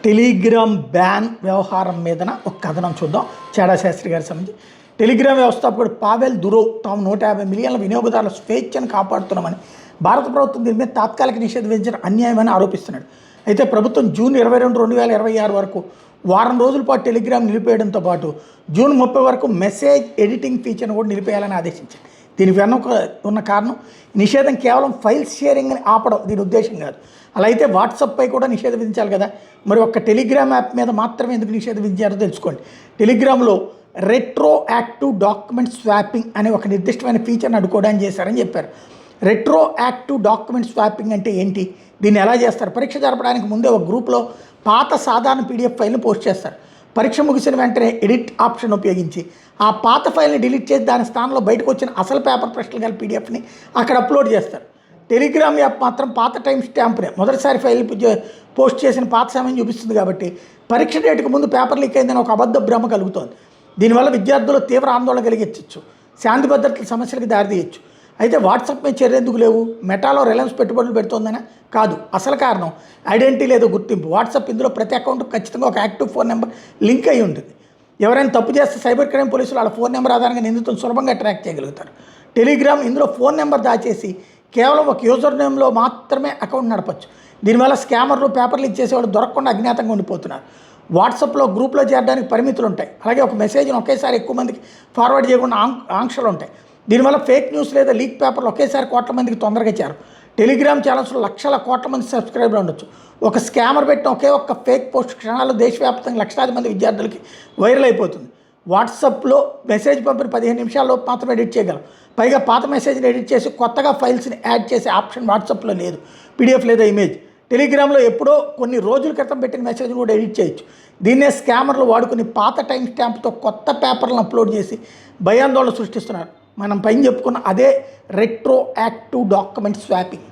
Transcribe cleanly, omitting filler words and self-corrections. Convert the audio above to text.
Telegram ban వ్యవహారం మీదన ఒక కథనం చూద్దాం. చాడా శాస్త్రి గారికి సంబంధించి టెలిగ్రామ్ వ్యవస్థాపకుడు పావెల్ దురోవ్ తాము 150 మిలియన్ల వినియోగదారుల స్వేచ్ఛను కాపాడుతున్నామని భారత ప్రభుత్వం దీని మీద తాత్కాలిక నిషేధం విధించడం అన్యాయమని ఆరోపిస్తున్నాడు. అయితే ప్రభుత్వం జూన్ 22, 2026 వరకు వారం రోజుల పాటు టెలిగ్రామ్ నిలిపేయడంతో పాటు జూన్ 30 వరకు మెసేజ్ ఎడిటింగ్ ఫీచర్ను కూడా నిలిపేయాలని ఆదేశించింది. దీని వెనుక ఉన్న కారణం నిషేధం కేవలం ఫైల్ షేరింగ్ని ఆపడం దీని ఉద్దేశం కాదు. అలా అయితే వాట్సాప్పై కూడా నిషేధం విధించాలి కదా. మరి ఒక్క టెలిగ్రామ్ యాప్ మీద మాత్రమే ఎందుకు నిషేధం విధించారో తెలుసుకోండి. టెలిగ్రామ్లో రెట్రో యాక్టివ్ డాక్యుమెంట్ స్వాపింగ్ అనే ఒక నిర్దిష్టమైన ఫీచర్ని అడ్డుకోవడానికి చేశారని చెప్పారు. రెట్రో యాక్టివ్ డాక్యుమెంట్ స్వాపింగ్ అంటే ఏంటి, దీన్ని ఎలా చేస్తారు? పరీక్ష జరపడానికి ముందే ఒక గ్రూప్లో పాత సాధారణ PDF ఫైల్ని పోస్ట్ చేస్తారు. పరీక్ష ముగిసిన వెంటనే ఎడిట్ ఆప్షన్ ఉపయోగించి ఆ పాత ఫైల్ని డిలీట్ చేసి దాని స్థానంలో బయటకు వచ్చిన అసలు పేపర్ ప్రశ్నలు గల PDFని అక్కడ అప్లోడ్ చేస్తారు. టెలిగ్రామ్ యాప్ మాత్రం పాత టైం స్టాంప్నే మొదటిసారి ఫైల్ పోస్ట్ చేసిన పాత సమయం చూపిస్తుంది కాబట్టి పరీక్ష డేట్కి ముందు పేపర్ లీక్ అయిందని ఒక అబద్ధ భ్రమ కలుగుతోంది. దీనివల్ల విద్యార్థులు తీవ్ర ఆందోళన కలిగించవచ్చు, శాంతి భద్రతల సమస్యలకు దారితీయచ్చు. అయితే వాట్సాప్ మీద చర్య ఎందుకు లేవు? మెటాలో రిలయన్స్ పెట్టుబడులు పెడుతోందనే కాదు, అసలు కారణం ఐడెంటిటీ లేదా గుర్తింపు. వాట్సాప్ ఇందులో ప్రతి అకౌంట్ ఖచ్చితంగా ఒక యాక్టివ్ ఫోన్ నెంబర్ లింక్ అయి ఉంటుంది. ఎవరైనా తప్పు చేస్తే సైబర్ క్రైమ్ పోలీసులు వాళ్ళ ఫోన్ నెంబర్ ఆధారంగా నిందితులను సులభంగా ట్రాక్ చేయగలుగుతారు. టెలిగ్రామ్ ఇందులో ఫోన్ నెంబర్ దాచేసి కేవలం ఒక యూజర్ నేమ్లో మాత్రమే అకౌంట్ నడపచ్చు. దీనివల్ల స్కామర్లు, పేపర్ లీక్ చేసేవాళ్ళు దొరకకుండా అజ్ఞాతంగా ఉండిపోతున్నారు. వాట్సాప్లో గ్రూప్లో చేరడానికి పరిమితులు ఉంటాయి. అలాగే ఒక మెసేజ్ని ఒకేసారి ఎక్కువ మందికి ఫార్వర్డ్ చేయకుండా ఆంక్షలు ఉంటాయి. దీనివల్ల ఫేక్ న్యూస్ లేదా లీక్ పేపర్లు ఒకేసారి కోట్ల మందికి తొందరగా చేరు. టెలిగ్రామ్ ఛానల్స్లో లక్షల కోట్ల మంది సబ్స్క్రైబర్లు ఉండొచ్చు. ఒక స్కామర్ పెట్టిన ఒకే ఒక్క ఫేక్ పోస్ట్ క్షణాల్లో దేశవ్యాప్తంగా లక్షలాది మంది విద్యార్థులకి వైరల్ అయిపోతుంది. వాట్సాప్లో మెసేజ్ పంపిన 15 నిమిషాల్లో మాత్రమే ఎడిట్ చేయగలం. పైగా పాత మెసేజ్ని ఎడిట్ చేసి కొత్తగా ఫైల్స్ని యాడ్ చేసే ఆప్షన్ వాట్సాప్లో లేదు. PDF లేదా ఇమేజ్. టెలిగ్రామ్లో ఎప్పుడో కొన్ని రోజుల క్రితం పెట్టిన మెసేజ్ని కూడా ఎడిట్ చేయొచ్చు. దీన్నే స్కామర్లు వాడుకుని పాత టైం స్టాంప్తో కొత్త పేపర్లను అప్లోడ్ చేసి భయాందోళన సృష్టిస్తున్నారు. మనం పైన చెప్పుకున్న అదే రెట్రో యాక్టివ్ డాక్యుమెంట్ స్వాపింగ్.